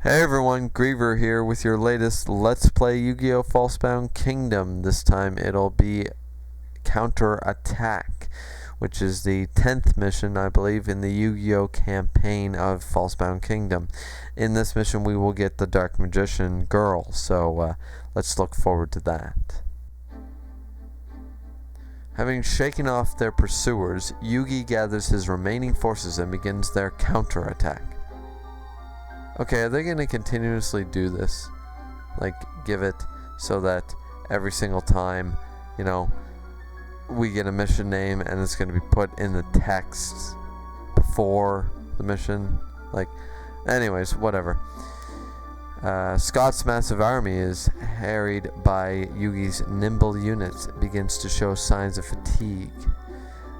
Hey everyone, Griever here with your latest Let's Play Yu-Gi-Oh! Falsebound Kingdom. This time it'll be Counter Attack, which is the 10th mission, I believe, in the Yu-Gi-Oh! Campaign of Falsebound Kingdom. In this mission we will get the Dark Magician girl, so let's look forward to that. Having shaken off their pursuers, Yugi gathers his remaining forces and begins their counter-attack. Okay, are they going to continuously do this? Like, give it so that every single time, you know, we get a mission name and it's going to be put in the text before the mission? Like, anyways, whatever. Scott's massive army is harried by Yugi's nimble units. It begins to show signs of fatigue.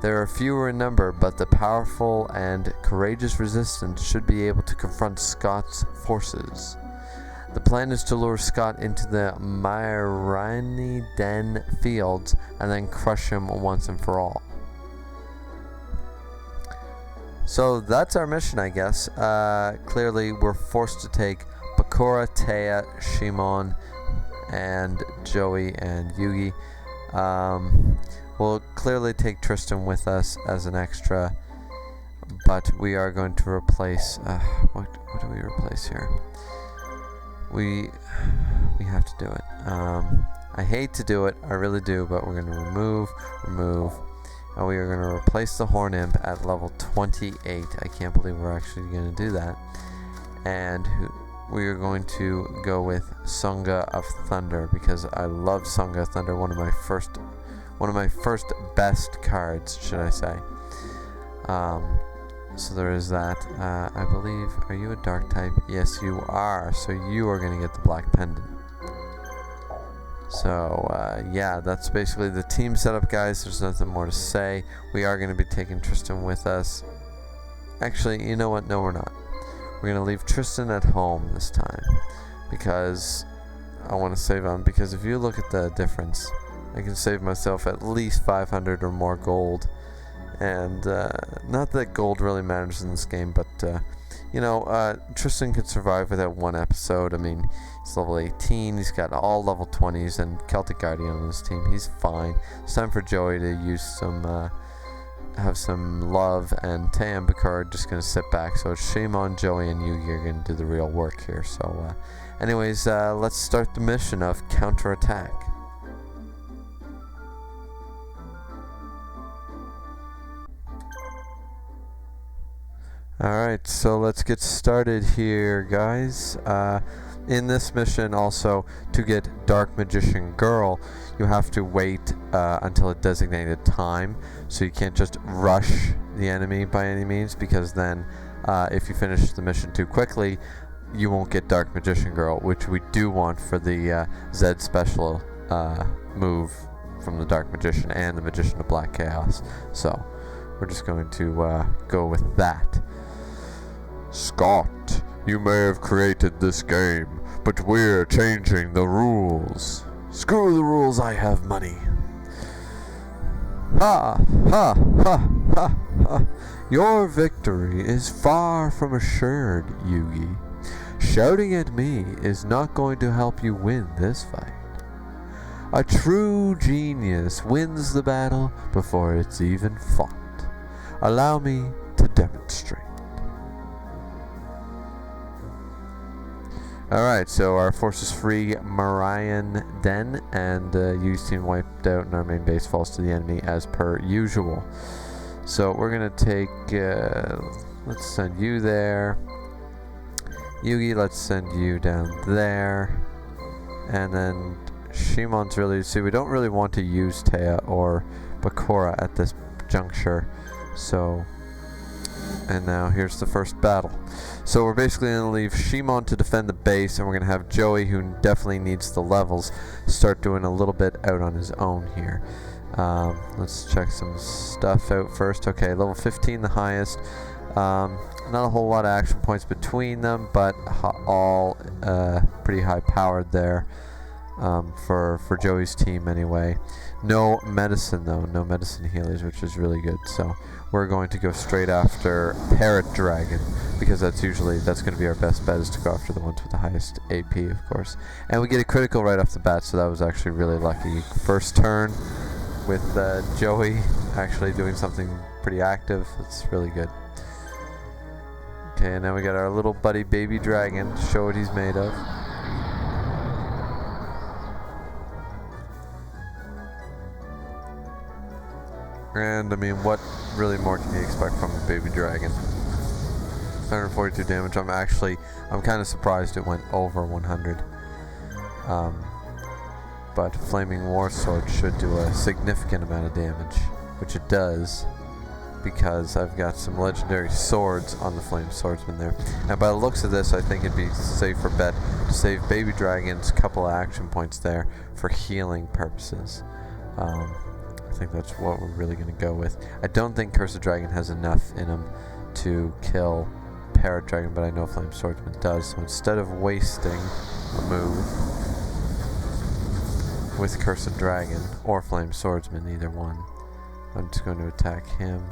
There are fewer in number, but the powerful and courageous resistance should be able to confront Scott's forces. The plan is to lure Scott into the Myrani Den fields and then crush him once and for all. So that's our mission, I guess. Clearly, we're forced to take Bakura, Taya, Shimon, and Joey and Yugi. We'll clearly take Tristan with us as an extra, but we are going to replace, what do we replace here? We have to do it. I hate to do it, I really do, but we're going to remove, and we are going to replace the Horn Imp at level 28. I can't believe we're actually going to do that. And we are going to go with Sunga of Thunder, because I love Sunga of Thunder, one of my first best cards, should I say. So there is that. I believe, are you a dark type? Yes, you are. So you are going to get the black pendant. So, yeah, that's basically the team setup, guys. There's nothing more to say. We are going to be taking Tristan with us. Actually, you know what? No, we're not. We're going to leave Tristan at home this time, because I want to save him. Because if you look at the difference, I can save myself at least 500 or more gold. And not that gold really matters in this game, but you know, Tristan could survive without one episode. I mean, he's level 18, he's got all level 20s and Celtic Guardian on his team. He's fine. It's time for Joey to use some have some love, and Taya and Bakura are just going to sit back. So Shimon, Joey, and Yugi are going to do the real work here. So anyways, let's start the mission of Counter Attack. Alright, so let's get started here, guys. In this mission, also, to get Dark Magician Girl, you have to wait until a designated time. So you can't just rush the enemy by any means, because then if you finish the mission too quickly, you won't get Dark Magician Girl, which we do want for the Z special move from the Dark Magician and the Magician of Black Chaos. So we're just going to go with that. Scott, you may have created this game, but we're changing the rules. Screw the rules, I have money. Ha, ha, ha, ha, ha. Your victory is far from assured, Yugi. Shouting at me is not going to help you win this fight. A true genius wins the battle before it's even fought. Allow me to demonstrate. Alright, so our forces free Marian Den, and Yugi's team wiped out and our main base falls to the enemy as per usual. So we're going to take, let's send you there. Yugi, let's send you down there. And then Shimon's really, see, we don't really want to use Taya or Bakura at this juncture. So, and now here's the first battle. So we're basically going to leave Shimon to defend the base, and we're going to have Joey, who definitely needs the levels, start doing a little bit out on his own here. Let's check some stuff out first. Okay, level 15 the highest. Not a whole lot of action points between them, but all pretty high powered there. for Joey's team anyway. No medicine though, no medicine healers, which is really good. So we're going to go straight after Parrot Dragon, because that's going to be our best bet, is to go after the ones with the highest AP, of course. And we get a critical right off the bat, so that was actually really lucky. First turn with Joey actually doing something pretty active. It's really good. Okay, and now we got our little buddy baby dragon to show what he's made of. And I mean, what really more can you expect from a baby dragon? 142 damage. I'm kind of surprised it went over 100. But Flaming War Sword should do a significant amount of damage, which it does, because I've got some legendary swords on the Flame Swordsman there. And by the looks of this, I think it'd be safer bet to save Baby Dragon's couple of action points there for healing purposes. I think that's what we're really going to go with. I don't think Cursed Dragon has enough in him to kill Parrot Dragon, but I know Flame Swordsman does. So instead of wasting a move with Cursed Dragon or Flame Swordsman, either one, I'm just going to attack him.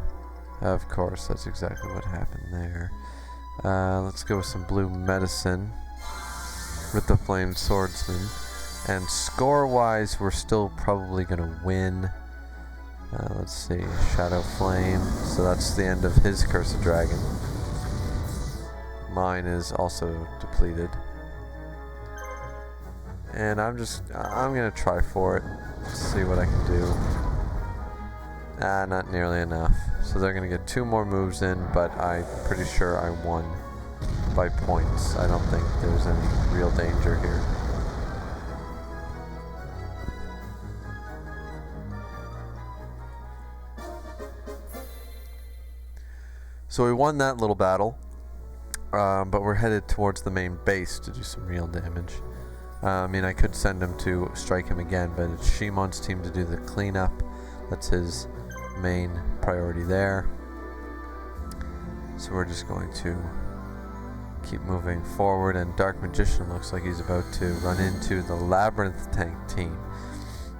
Of course, that's exactly what happened there. Let's go with some blue medicine with the Flame Swordsman. And score-wise, we're still probably going to win. Let's see, Shadow Flame, so that's the end of his Cursed Dragon. Mine is also depleted. And I'm gonna try for it, see what I can do. Not nearly enough. So they're gonna get 2 more moves in, but I'm pretty sure I won by points. I don't think there's any real danger here. So we won that little battle, but we're headed towards the main base to do some real damage. I mean, I could send him to strike him again, but it's Shimon's team to do the cleanup. That's his main priority there. So we're just going to keep moving forward, and Dark Magician looks like he's about to run into the Labyrinth Tank team.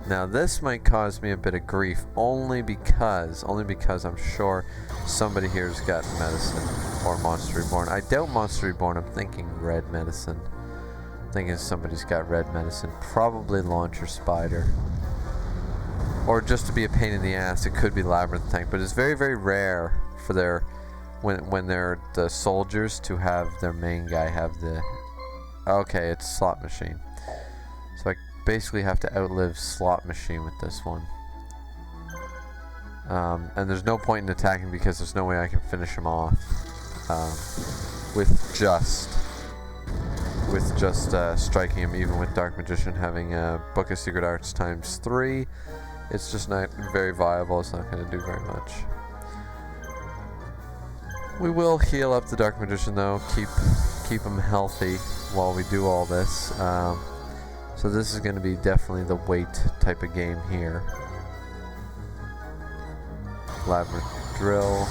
Now this might cause me a bit of grief, only because I'm sure somebody here's got medicine or Monster Reborn. I doubt Monster Reborn. I'm thinking red medicine. I'm thinking somebody's got red medicine. Probably Launcher Spider. Or just to be a pain in the ass, it could be Labyrinth Tank. But it's very, very rare for their when they're the soldiers to have their main guy have the. Okay, it's Slot Machine. So I basically have to outlive Slot Machine with this one. And there's no point in attacking because there's no way I can finish him off with just striking him, even with Dark Magician having a Book of Secret Arts ×3. It's just not very viable. It's not going to do very much. We will heal up the Dark Magician though, keep him healthy while we do all this. So this is going to be definitely the weight type of game here. Labyrinth Drill.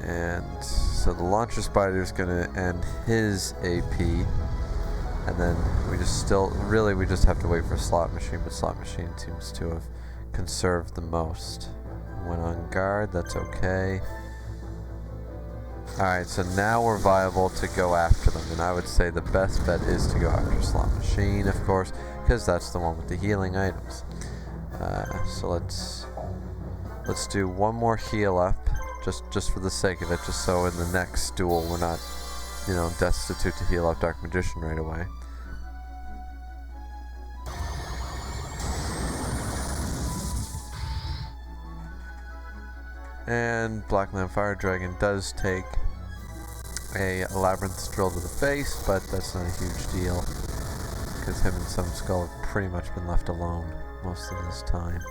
And so the Launcher Spider is going to end his AP. And then we just have to wait for Slot Machine, but Slot Machine seems to have conserved the most. Went on guard, that's okay. Alright, so now we're viable to go after them, and I would say the best bet is to go after Slot Machine, of course, because that's the one with the healing items. So let's do one more heal up, just for the sake of it, just so in the next duel we're not, destitute to heal up Dark Magician right away. And Black Lamb Fire Dragon does take a Labyrinth Drill to the face, but that's not a huge deal because him and Some Skull have pretty much been left alone most of this time.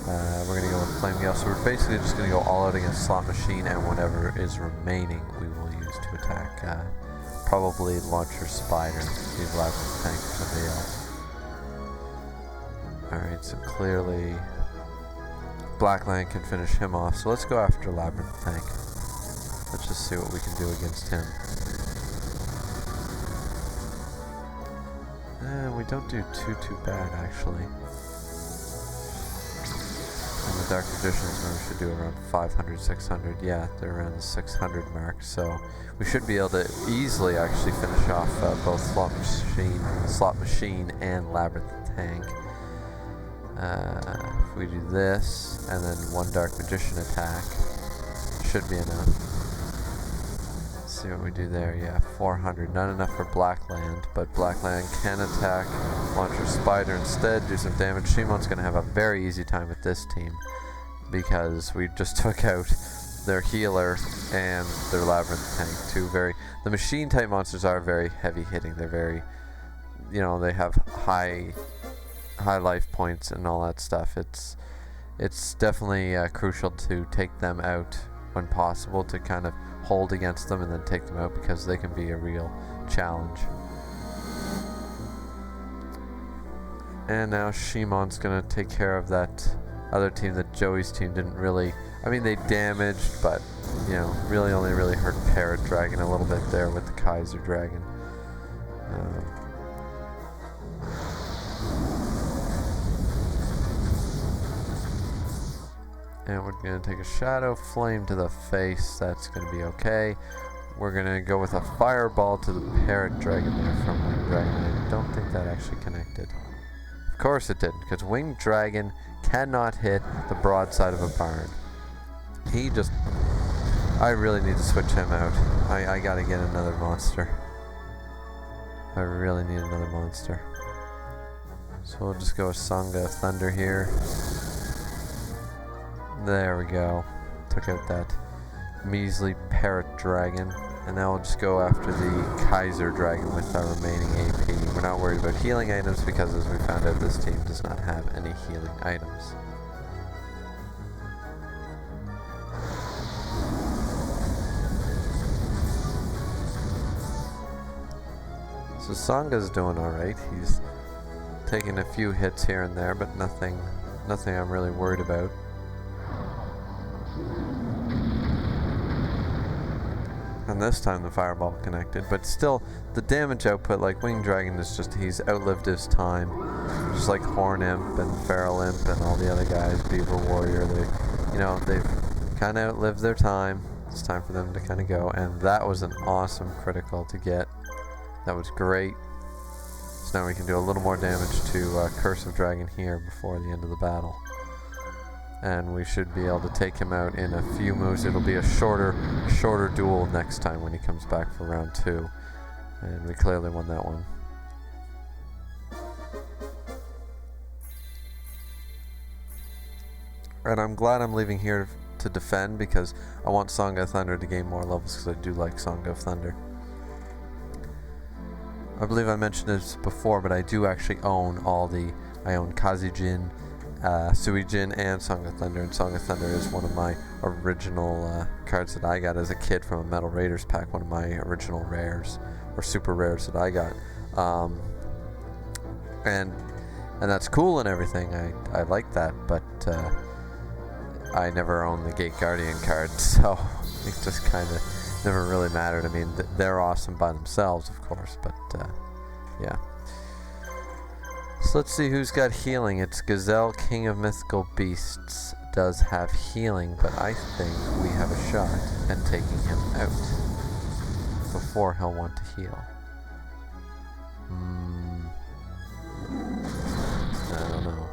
We're going to go with Flame Gale, so we're basically just going to go all out against Slot Machine, and whatever is remaining we will use to attack probably Launcher Spider, the Labyrinth Tank, or somebody else. Alright, so clearly Blackland can finish him off, so let's go after Labyrinth Tank. Let's just see what we can do against him. We don't do too bad, actually. And the Dark Magicians should do around 500, 600. Yeah, they're around the 600 mark, so we should be able to easily actually finish off both Slot Machine and Labyrinth Tank. If we do this, and then one Dark Magician attack, should be enough. Let's see what we do there. Yeah, 400. Not enough for Blackland, but Blackland can attack, launch her Spider instead, do some damage. Shimon's going to have a very easy time with this team, because we just took out their healer and their Labyrinth Tank. The machine type monsters are very heavy hitting. They're very, they have high life points and all that stuff. It's definitely crucial to take them out when possible, to kind of hold against them and then take them out, because they can be a real challenge. And now Shimon's gonna take care of that other team that Joey's team didn't really, they damaged, but really only hurt Parrot Dragon a little bit there with the Kaiser Dragon. And we're going to take a Shadow Flame to the face. That's going to be okay. We're going to go with a Fireball to the Parrot Dragon there from Winged Dragon. I don't think that actually connected. Of course it didn't, because Winged Dragon cannot hit the broadside of a barn. I really need to switch him out. I got to get another monster. I really need another monster. So we'll just go with Sangha of Thunder here. There we go. Took out that measly Parrot Dragon. And now we'll just go after the Kaiser Dragon with our remaining AP. We're not worried about healing items, because as we found out, this team does not have any healing items. So Sanga's doing alright. He's taking a few hits here and there, but nothing I'm really worried about. And this time the Fireball connected, but still the damage output, like Winged Dragon, is he's outlived his time, just like Horn Imp and Feral Imp and all the other guys, Beaver Warrior. They've kind of outlived their time. It's time for them to kind of go, and that was an awesome critical to get. That was great. So now we can do a little more damage to Curse of Dragon here before the end of the battle. And we should be able to take him out in a few moves. It'll be a shorter duel next time when he comes back for round 2. And we clearly won that one. And I'm glad I'm leaving here to defend, because I want Sangha of Thunder to gain more levels, because I do like Sangha of Thunder. I believe I mentioned this before, but I do actually own I own Kazijin, Suijin, and Song of Thunder, and Song of Thunder is one of my original cards that I got as a kid from a Metal Raiders pack, one of my original rares, or super rares that I got. And that's cool and everything, I like that, but I never owned the Gate Guardian card, so it just kind of never really mattered. They're awesome by themselves, of course, but yeah. So let's see who's got healing. It's Gazelle, King of Mythical Beasts, does have healing, but I think we have a shot at taking him out before he'll want to heal. I don't know.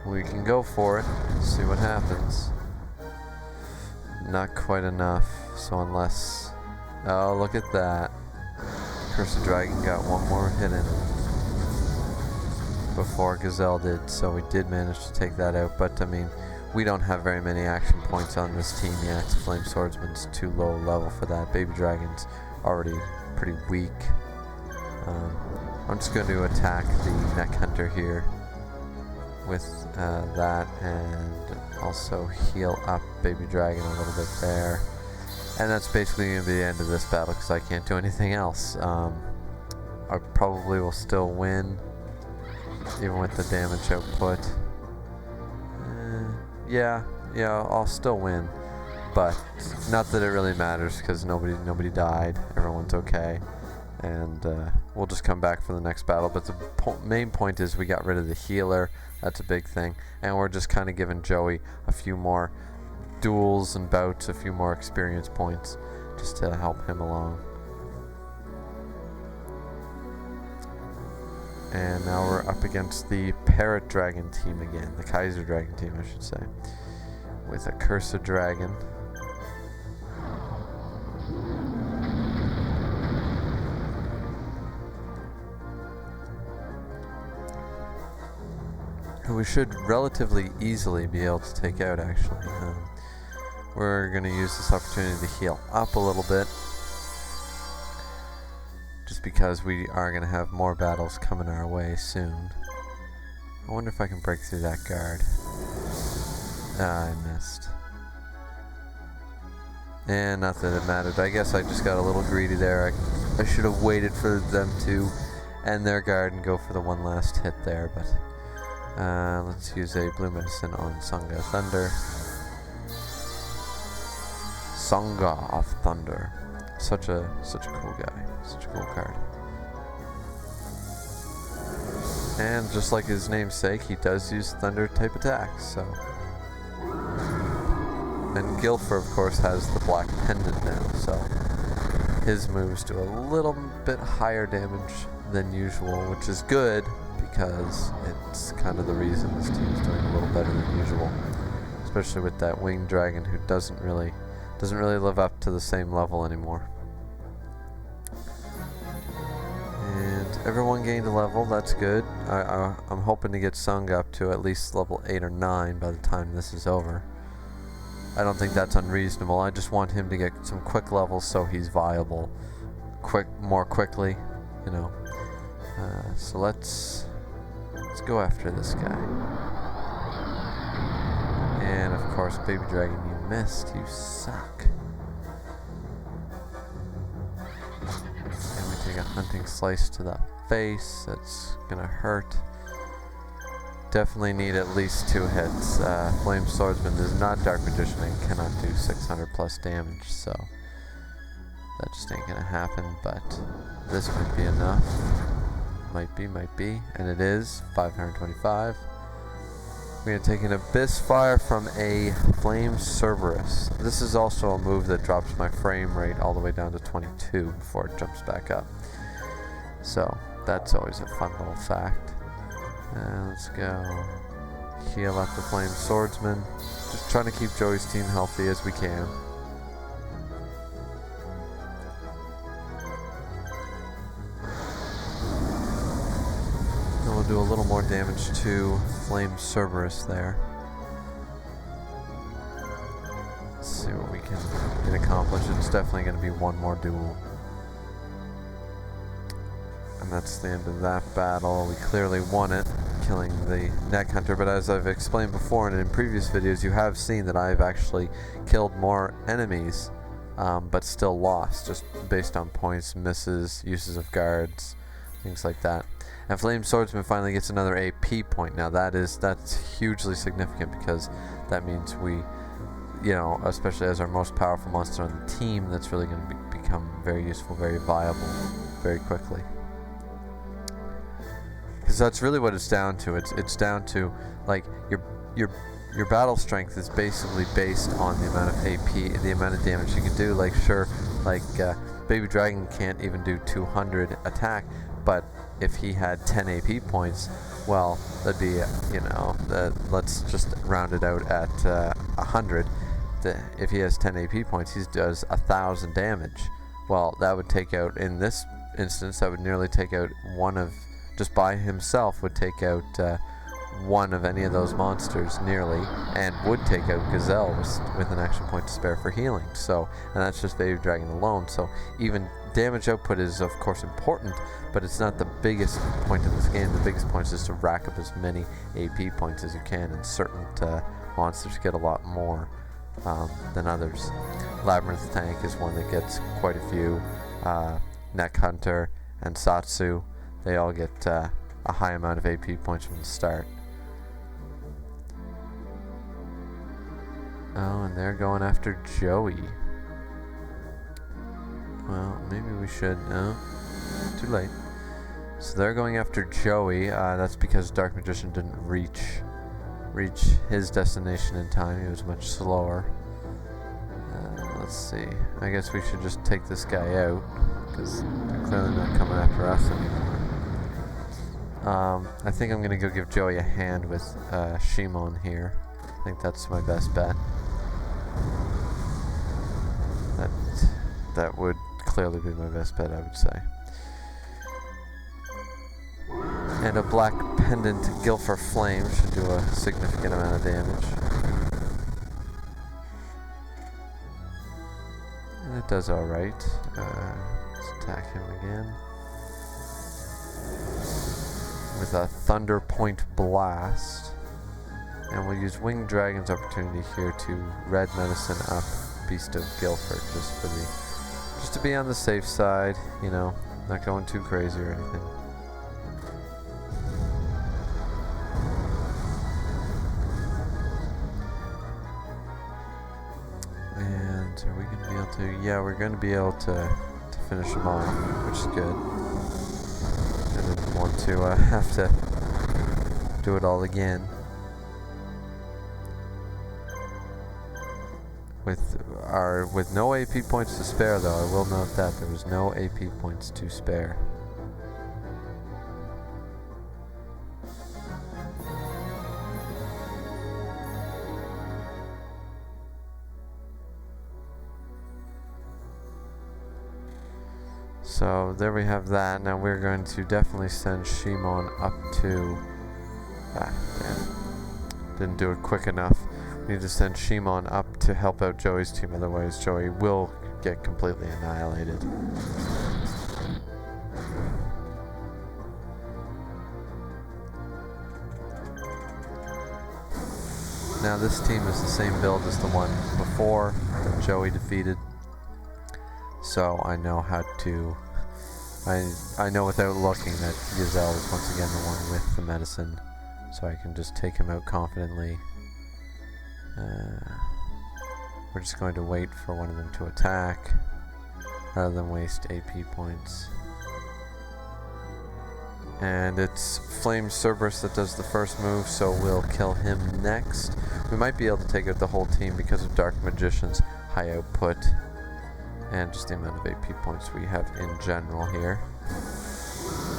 We can go for it, see what happens. Not quite enough, so unless... Oh, look at that. Curse of Dragon got one more hit in it before Gazelle did, so we did manage to take that out, but we don't have very many action points on this team yet. Flame Swordsman's too low level for that. Baby Dragon's already pretty weak. I'm just going to attack the Neck Hunter here with that, and also heal up Baby Dragon a little bit there. And that's basically going to be the end of this battle, because I can't do anything else. I probably will still win, even with the damage output. Yeah, I'll still win. but not that it really matters because nobody died. Everyone's okay, and we'll just come back for the next battle. But the main point is we got rid of the healer. That's a big thing, and we're just kind of giving Joey a few more duels and bouts, a few more experience points, just to help him along. And now we're up against the Parrot Dragon team again, the Kaiser Dragon team, I should say, with a Cursed Dragon. Who we should relatively easily be able to take out, actually. We're going to use this opportunity to heal up a little bit, just because we are going to have more battles coming our way soon. I wonder if I can break through that guard. I missed. And not that it mattered. I guess I just got a little greedy there. I should have waited for them to end their guard and go for the one last hit there, but let's use a blue medicine on Sangha Thunder. Sangha of Thunder. Such a cool guy. Such a cool card. And just like his namesake, he does use thunder type attacks, so. And Griever, of course, has the black pendant now, so his moves do a little bit higher damage than usual, which is good because it's kind of the reason this team's doing a little better than usual, especially with that winged dragon who doesn't really live up to the same level anymore. And everyone gained a level, that's good. I'm hoping to get Sung up to at least level 8 or 9 by the time this is over. I don't think that's unreasonable. I just want him to get some quick levels so he's viable more quickly, you know. So let's go after this guy. And of course, Baby Dragon, you missed. You suck. And we take a hunting slice to the face. That's gonna hurt. Definitely need at least 2 hits. Flame Swordsman is not Dark Magician and cannot do 600 plus damage, so that just ain't gonna happen, but this might be enough. Might be, and it is. 525. We're gonna take an Abyss Fire from a Flame Cerberus. This is also a move that drops my frame rate all the way down to 22 before it jumps back up. So that's always a fun little fact. Let's go heal up the Flame Swordsman. Just trying to keep Joey's team healthy as we can. And we'll do a little more damage to Flame Cerberus there. Let's see what we can accomplish. It's definitely going to be one more duel. And that's the end of that battle. We clearly won it, killing the Neck Hunter, but as I've explained before and in previous videos, you have seen that I've actually killed more enemies, but still lost, just based on points, misses, uses of guards, things like that. And Flame Swordsman finally gets another AP point. Now that's hugely significant because that means we, you know, especially as our most powerful monster on the team, that's really going to become very useful, very viable, very quickly. Because that's really what it's down to. It's down to, like, your battle strength is basically based on the amount of AP, the amount of damage you can do. Like, sure, like Baby Dragon can't even do 200 attack, but if he had 10 AP points, well, that'd be, you know, let's just round it out at 100. If he has 10 AP points, he does 1,000 damage. Well, that would take out, in this instance, that would nearly take out one of, just by himself would take out one of any of those monsters nearly, and would take out Gazelle with an action point to spare for healing. So, and that's just Baby Dragon alone. So even damage output is of course important, but it's not the biggest point in this game. The biggest point is to rack up as many AP points as you can, and certain monsters get a lot more than others. Labyrinth Tank is one that gets quite a few. Neck Hunter and Satsu, they all get a high amount of AP points from the start. Oh, and they're going after Joey. Well, maybe we should... No, too late. So they're going after Joey. That's because Dark Magician didn't reach his destination in time. He was much slower. Let's see. I guess we should just take this guy out, because they're clearly not coming after us anymore. I think I'm going to go give Joey a hand with Shimon here. I think that's my best bet. That would clearly be my best bet, I would say. And a black pendant Gilfer Flame should do a significant amount of damage. And it does alright. Let's attack him again. With a Thunder Point Blast. And we'll use Winged Dragon's opportunity here to red medicine up Beast of Guilford just to be on the safe side, you know, not going too crazy or anything. And are we going to be able to? Yeah, we're going to be able to finish him off, which is good. I didn't want to have to do it all again. With no AP points to spare, though, I will note that there was no AP points to spare. So there we have that. Now we're going to definitely send Shimon up to... damn. Didn't do it quick enough. We need to send Shimon up to help out Joey's team, otherwise Joey will get completely annihilated. Now this team is the same build as the one before that Joey defeated, so I know how to... I know without looking that Giselle is once again the one with the medicine, so I can just take him out confidently. We're just going to wait for one of them to attack rather than waste AP points. And it's Flame Cerberus that does the first move, so we'll kill him next. We might be able to take out the whole team because of Dark Magician's high output and just the amount of AP points we have in general here.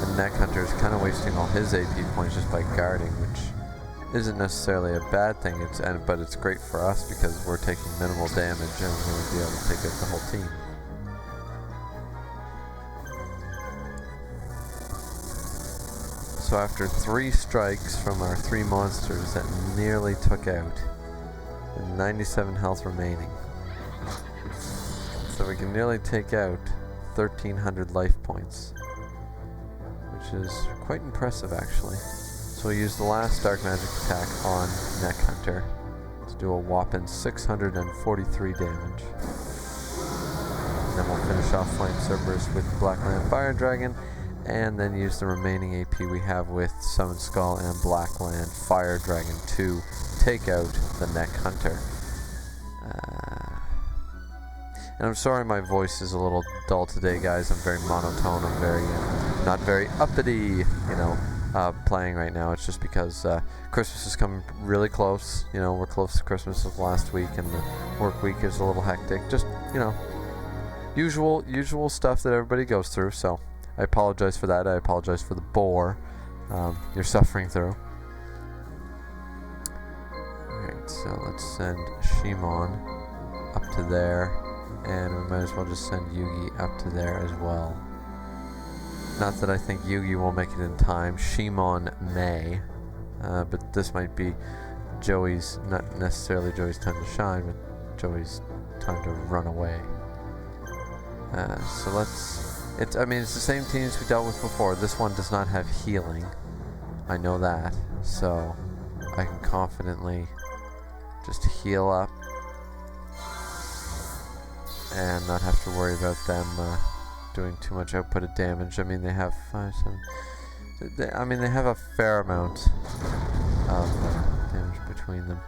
And Neck Hunter is kind of wasting all his AP points just by guarding, which isn't necessarily a bad thing, but it's great for us because we're taking minimal damage and we're going to be able to take out the whole team. So after 3 strikes from our 3 monsters that nearly took out, and 97 health remaining. So we can nearly take out 1,300 life points, which is quite impressive actually. So we'll use the last Dark Magic attack on Neck Hunter to do a whopping 643 damage. And then we'll finish off Flame Cerberus with Blackland Fire Dragon, and then use the remaining AP we have with Summon Skull and Blackland Fire Dragon to take out the Neck Hunter. And I'm sorry my voice is a little dull today, guys. I'm very monotone. I'm very not very uppity, you know. Playing right now. It's just because Christmas is coming really close. You know, we're close to Christmas of last week, and the work week is a little hectic. Just, you know, usual stuff that everybody goes through. So I apologize for that. I apologize for the bore you're suffering through. Alright, so let's send Shimon up to there, and we might as well just send Yugi up to there as well. Not that I think Yugi will make it in time. Shimon may. But this might be Joey's, not necessarily Joey's time to shine, but Joey's time to run away. So let's... it's the same teams we dealt with before. This one does not have healing. I know that. So I can confidently just heal up and not have to worry about them doing too much output of damage. I mean, they have 5, 7... they have a fair amount of damage between them.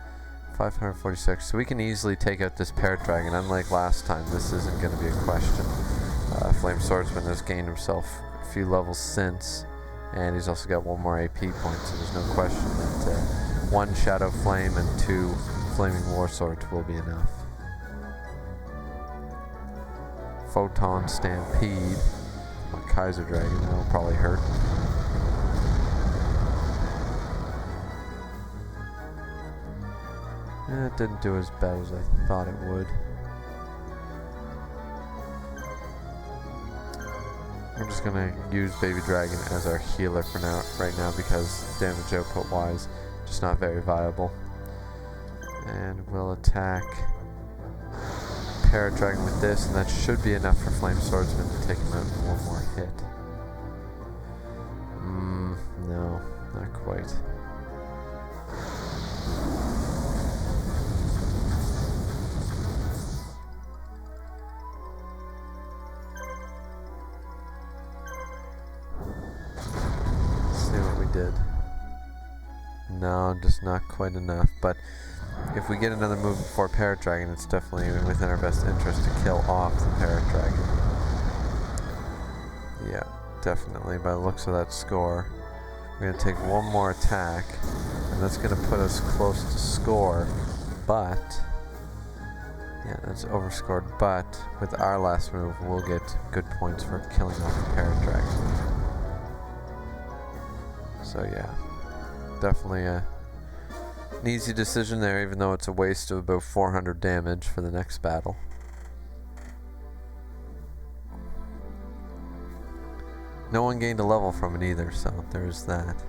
546. So we can easily take out this parrot dragon. Unlike last time, this isn't going to be a question. Flame Swordsman has gained himself a few levels since, and he's also got one more AP point, so there's no question that one Shadow Flame and two Flaming War Swords will be enough. Photon Stampede. My Kaiser Dragon, that'll probably hurt. It didn't do as bad as I thought it would. We're just gonna use Baby Dragon as our healer for now, right now, because damage output wise, just not very viable. And we'll attack Parrot Dragon with this, and that should be enough for Flame Swordsman to take him out in one more hit. No, not quite. Did. No, just not quite enough, but if we get another move before Parrot Dragon, it's definitely within our best interest to kill off the Parrot Dragon. Yeah, definitely. By the looks of that score, we're going to take one more attack, and that's going to put us close to score, but yeah, that's overscored, but with our last move, we'll get good points for killing off the Parrot Dragon. So yeah, definitely an easy decision there, even though it's a waste of about 400 damage for the next battle. No one gained a level from it either, so there's that.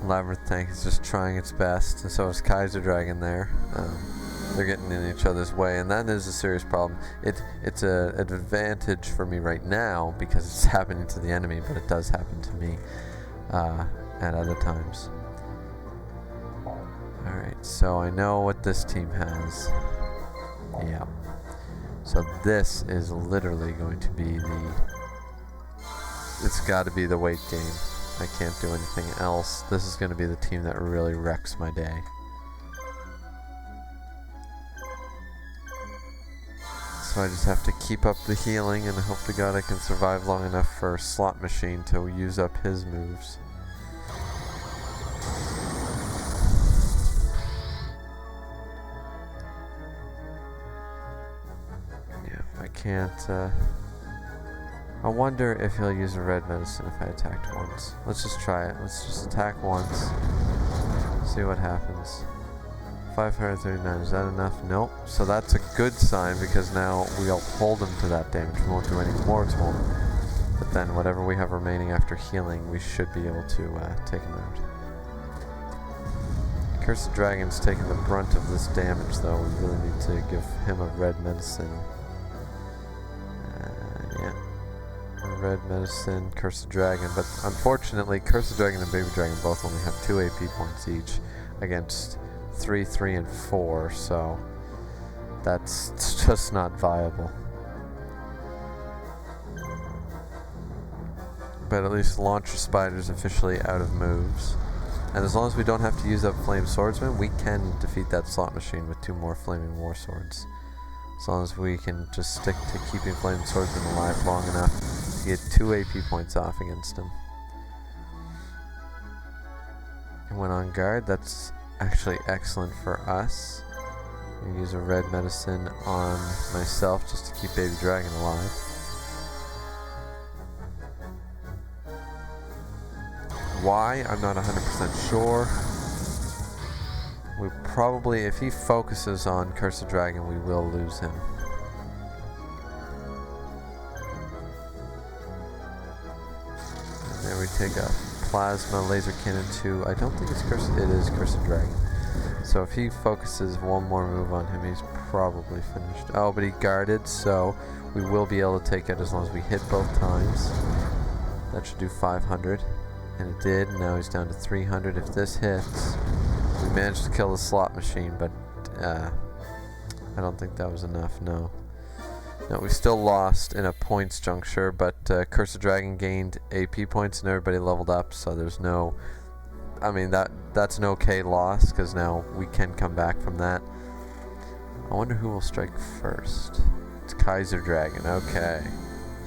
Labyrinth Tank is just trying its best, and so is Kaiser Dragon there. They're getting in each other's way, and that is a serious problem. It's an advantage for me right now because it's happening to the enemy, but it does happen to me at other times. Alright, so I know what this team has. Yeah. So this is literally going to be it's got to be the weight game. I can't do anything else. This is going to be the team that really wrecks my day. So I just have to keep up the healing and hope to God I can survive long enough for Slot Machine to use up his moves. Yeah, I can't, I wonder if he'll use a red medicine if I attacked once. Let's just try it. Let's just attack once. See what happens. 539, is that enough? Nope. So that's a good sign because now we'll hold him to that damage. We won't do any more to him. But then whatever we have remaining after healing, we should be able to take him out. Cursed Dragon's taking the brunt of this damage though. We really need to give him a red medicine. Yeah. A red medicine, Cursed Dragon. But unfortunately, Cursed Dragon and Baby Dragon both only have 2 AP points each against 3, 3, and 4, so that's just not viable. But at least Launcher Spider's officially out of moves. And as long as we don't have to use up Flame Swordsman, we can defeat that Slot Machine with 2 more Flaming War Swords. As long as we can just stick to keeping Flame Swordsman alive long enough to get 2 AP points off against him. And when on guard, that's actually excellent for us. I'm going to use a red medicine on myself just to keep Baby Dragon alive. Why? I'm not 100% sure. We probably, if he focuses on Cursed Dragon, we will lose him. And then we take a Plasma Laser Cannon to, I don't think it's Cursed, it is Cursed Dragon. So if he focuses one more move on him, he's probably finished. Oh, but he guarded, so we will be able to take it as long as we hit both times. That should do 500. And it did, and now he's down to 300. If this hits, we managed to kill the Slot Machine, but I don't think that was enough, no. No, we still lost in a points juncture, but Cursed Dragon gained AP points and everybody leveled up, so there's no I mean, that's an okay loss, because now we can come back from that. I wonder who will strike first. It's Kaiser Dragon. Okay.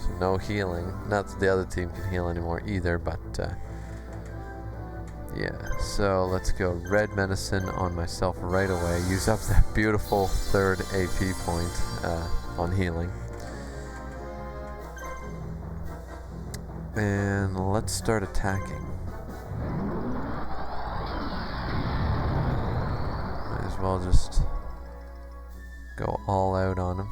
So no healing. Not that the other team can heal anymore either, but yeah. So let's go red medicine on myself right away. Use up that beautiful third AP point on healing. And let's start attacking. Might as well just go all out on him.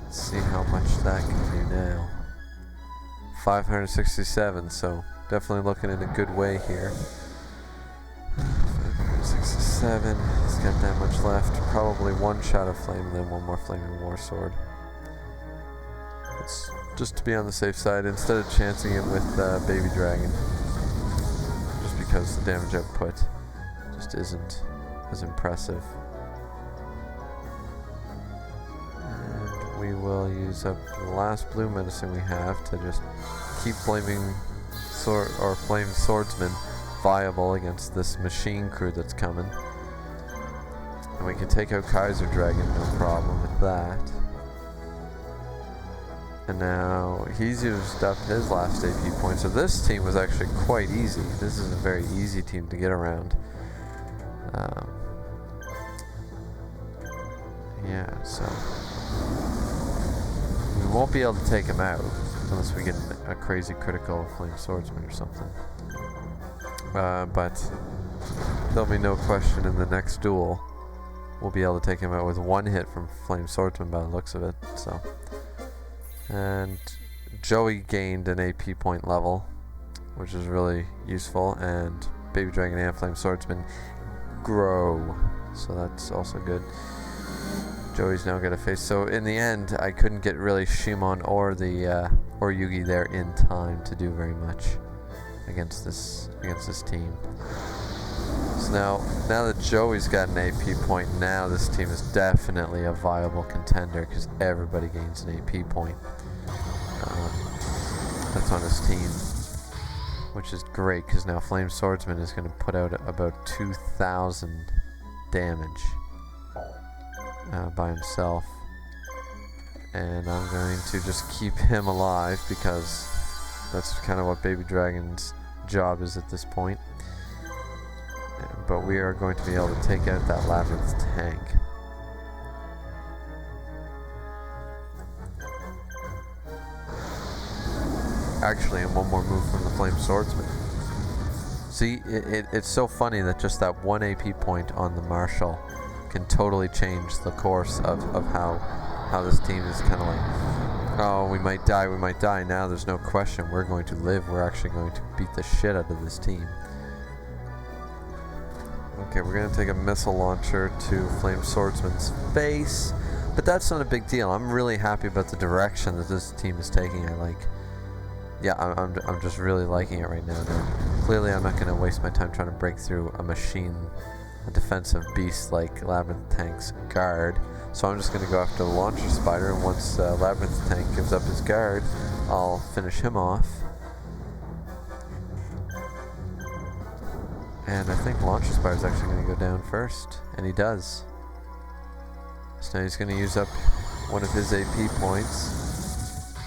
Let's see how much that can do now. 567, so definitely looking in a good way here. 567, he's got that much left. Probably one shot of flame, then one more flaming war sword. It's just to be on the safe side, instead of chancing it with Baby Dragon. Just because the damage output just isn't as impressive. And we will use up the last blue medicine we have to just keep Flame Swordsman viable against this machine crew that's coming. And we can take out Kaiser Dragon, no problem with that. And now he's used up his last AP point, so this team was actually quite easy. This is a very easy team to get around. Yeah, so we won't be able to take him out unless we get a crazy critical Flame Swordsman or something. But there'll be no question in the next duel we'll be able to take him out with one hit from Flame Swordsman by the looks of it. So. And Joey gained an AP point level, which is really useful, and Baby Dragon and Flame Swordsman grow, so that's also good. Joey's now got a face. So in the end, I couldn't get really Shimon or Yugi there in time to do very much against this team. So now that Joey's got an AP point, now this team is definitely a viable contender because everybody gains an AP point. That's on his team, which is great because now Flame Swordsman is going to put out about 2,000 damage by himself, and I'm going to just keep him alive because that's kind of what Baby Dragon's job is at this point. But we are going to be able to take out that Labyrinth tank. Actually, and one more move from the Flame Swordsman. See, it's so funny that just that one AP point on the Marshal can totally change the course of how this team is kind of like, oh, we might die. Now there's no question we're going to live. We're actually going to beat the shit out of this team. Okay, we're going to take a missile launcher to Flame Swordsman's face, but that's not a big deal. I'm really happy about the direction that this team is taking. I'm just really liking it right now. Clearly, I'm not going to waste my time trying to break through a defensive beast like Labyrinth Tank's guard. So I'm just going to go after the Launcher Spider, and once Labyrinth Tank gives up his guard, I'll finish him off. And I think Launcher Spider is actually going to go down first, and he does. So now he's going to use up one of his AP points.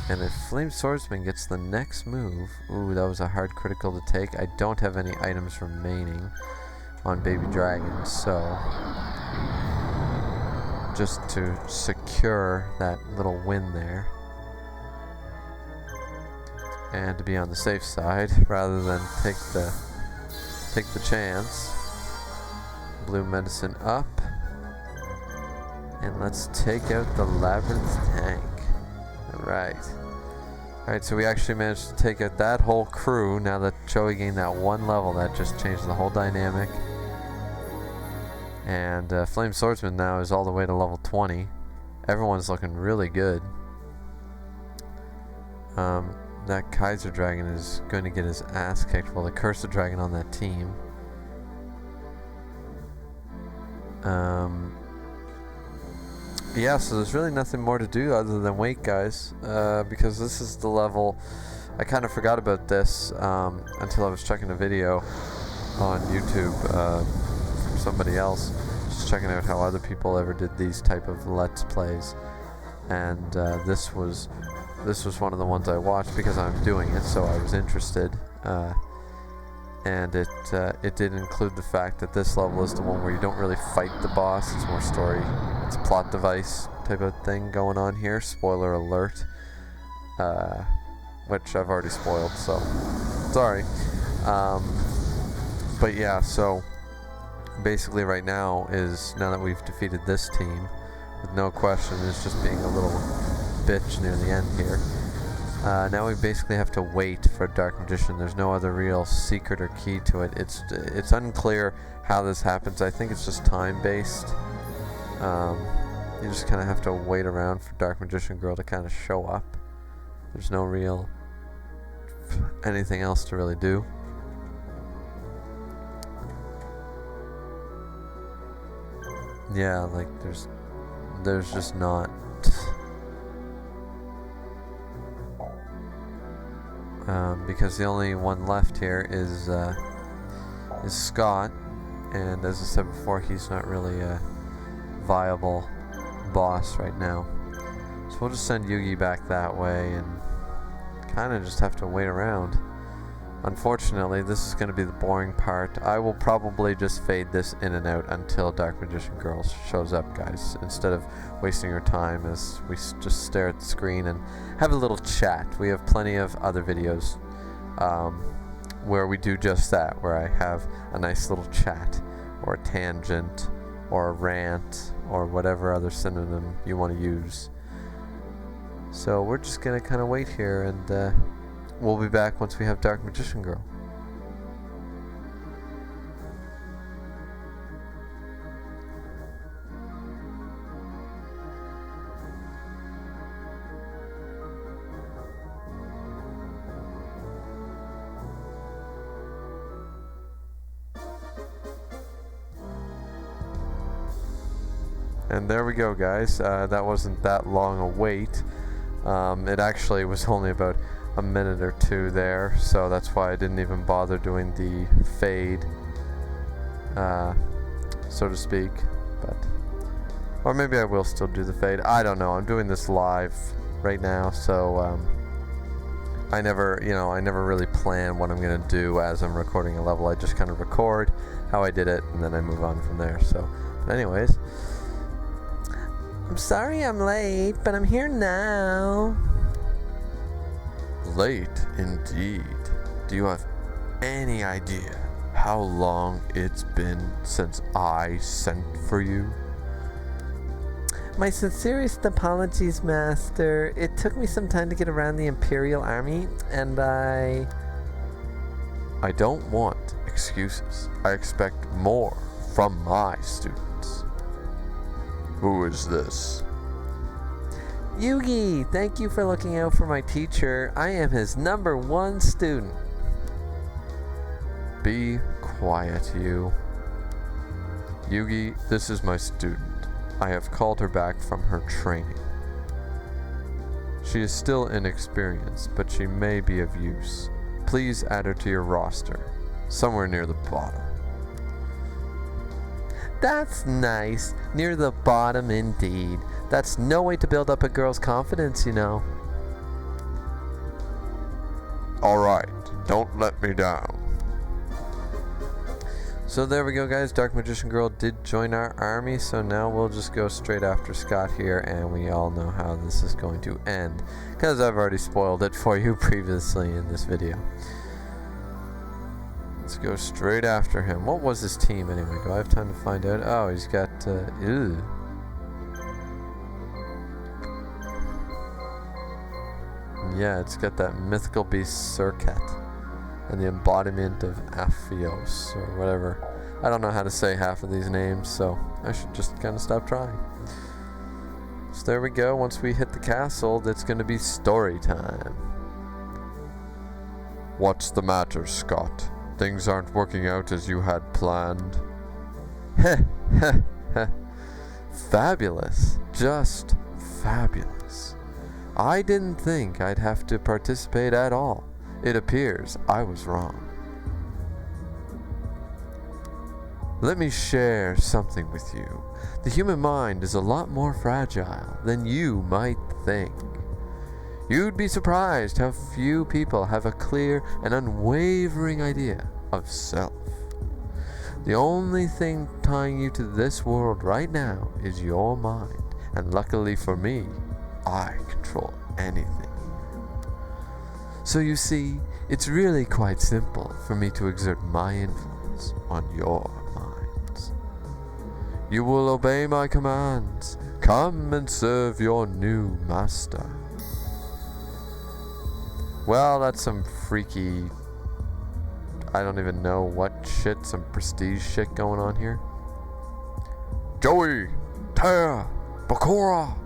And if Flame Swordsman gets the next move, ooh, that was a hard critical to take. I don't have any items remaining on Baby Dragon, so just to secure that little win there, and to be on the safe side rather than take the chance. Blue medicine up, and let's take out the Labyrinth tank. Alright, so we actually managed to take out that whole crew. Now that Joey gained that one level, that just changed the whole dynamic. And Flame Swordsman now is all the way to level 20. Everyone's looking really good. That Kaiser Dragon is going to get his ass kicked. Well, the Cursed Dragon on that team. Yeah, so there's really nothing more to do other than wait, guys, because this is the level I kind of forgot about this until I was checking a video on YouTube from somebody else, just checking out how other people ever did these type of Let's Plays, and this was one of the ones I watched because I'm doing it, so I was interested, and it did include the fact that this level is the one where you don't really fight the boss, it's more story, it's a plot device type of thing going on here, spoiler alert, which I've already spoiled, so sorry. But yeah, so basically right now that we've defeated this team, with no question, it's just being a little bitch near the end here. Now we basically have to wait for a Dark Magician. There's no other real secret or key to it. It's unclear how this happens. I think it's just time-based. You just kind of have to wait around for Dark Magician Girl to kind of show up. There's no real anything else to really do. Yeah, like there's just not. Because the only one left here is Scott, and as I said before, he's not really a viable boss right now. So we'll just send Yugi back that way and kind of just have to wait around. Unfortunately, this is going to be the boring part. I will probably just fade this in and out until Dark Magician Girl shows up, guys, instead of wasting your time as we just stare at the screen and have a little chat. We have plenty of other videos where we do just that, where I have a nice little chat, or a tangent, or a rant, or whatever other synonym you want to use. So we're just going to kind of wait here, and we'll be back once we have Dark Magician Girl. And there we go, guys. That wasn't that long a wait. It actually was only about a minute or two there, so that's why I didn't even bother doing the fade, so to speak. Or maybe I will still do the fade. I don't know. I'm doing this live right now, so I never really plan what I'm gonna do as I'm recording a level. I just kind of record how I did it, and then I move on from there. So, but anyways, I'm sorry I'm late, but I'm here now. Late indeed. Do you have any idea how long it's been since I sent for you? My sincerest apologies, Master. It took me some time to get around the Imperial Army, and I don't want excuses. I expect more from my students. Who is this? Yugi, thank you for looking out for my teacher. I am his #1 student. Be quiet, you. Yugi, this is my student. I have called her back from her training. She is still inexperienced, but she may be of use. Please add her to your roster, somewhere near the bottom. That's nice. Near the bottom indeed. That's no way to build up a girl's confidence, you know. Alright, don't let me down. So there we go, guys. Dark Magician Girl did join our army, so now we'll just go straight after Scott here, and we all know how this is going to end, because I've already spoiled it for you previously in this video. Let's go straight after him. What was his team anyway? Do I have time to find out? Oh, he's got, ew. Yeah, it's got that mythical beast Surcat and the embodiment of Aphios or whatever. I don't know how to say half of these names, so I should just kind of stop trying. So there we go. Once we hit the castle, it's going to be story time. What's the matter, Scott? Things aren't working out as you had planned. Heh, heh, heh. Fabulous. Just fabulous. I didn't think I'd have to participate at all. It appears I was wrong. Let me share something with you. The human mind is a lot more fragile than you might think. You'd be surprised how few people have a clear and unwavering idea of self. The only thing tying you to this world right now is your mind, and luckily for me, I control anything. So you see, it's really quite simple for me to exert my influence on your minds. You will obey my commands. Come and serve your new master. Well, that's some freaky, I don't even know what shit, some prestige shit going on here. Joey, Taya, Bakura.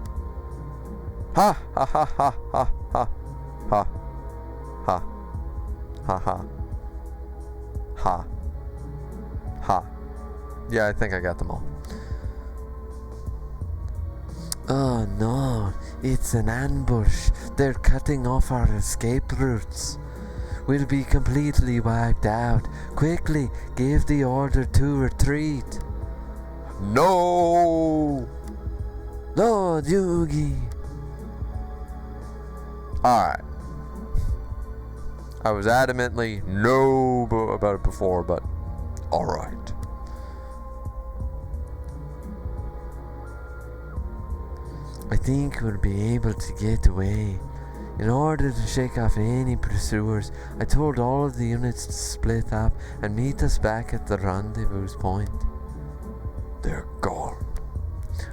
Ha ha ha ha ha ha ha ha ha ha ha ha. Yeah, I think I got them all. Oh no, it's an ambush. They're cutting off our escape routes. We'll be completely wiped out. Quickly, give the order to retreat. No! Lord Yugi! Alright. I was adamantly no about it before, but alright. I think we'll be able to get away. In order to shake off any pursuers, I told all of the units to split up and meet us back at the rendezvous point. They're gone.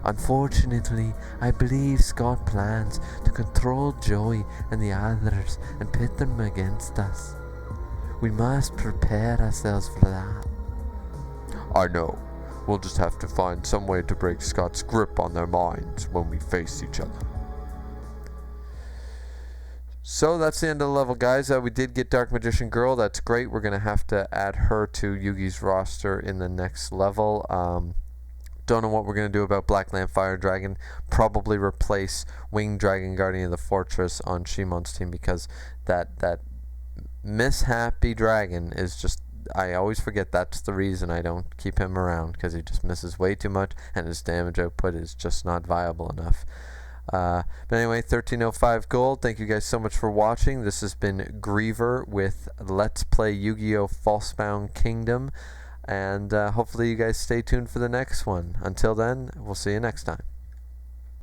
Unfortunately, I believe Scott plans to control Joey and the others and pit them against us. We must prepare ourselves for that. I know. We'll just have to find some way to break Scott's grip on their minds when we face each other. So that's the end of the level, guys. We did get Dark Magician Girl. That's great. We're going to have to add her to Yugi's roster in the next level. Don't know what we're going to do about Blackland Fire Dragon. Probably replace Winged Dragon Guardian of the Fortress on Shimon's team, because that mishappy dragon is just... I always forget that's the reason I don't keep him around, because he just misses way too much and his damage output is just not viable enough. But anyway, 1305 gold. Thank you guys so much for watching. This has been Griever with Let's Play Yu-Gi-Oh! Falsebound Kingdom. And hopefully you guys stay tuned for the next one. Until then, we'll see you next time.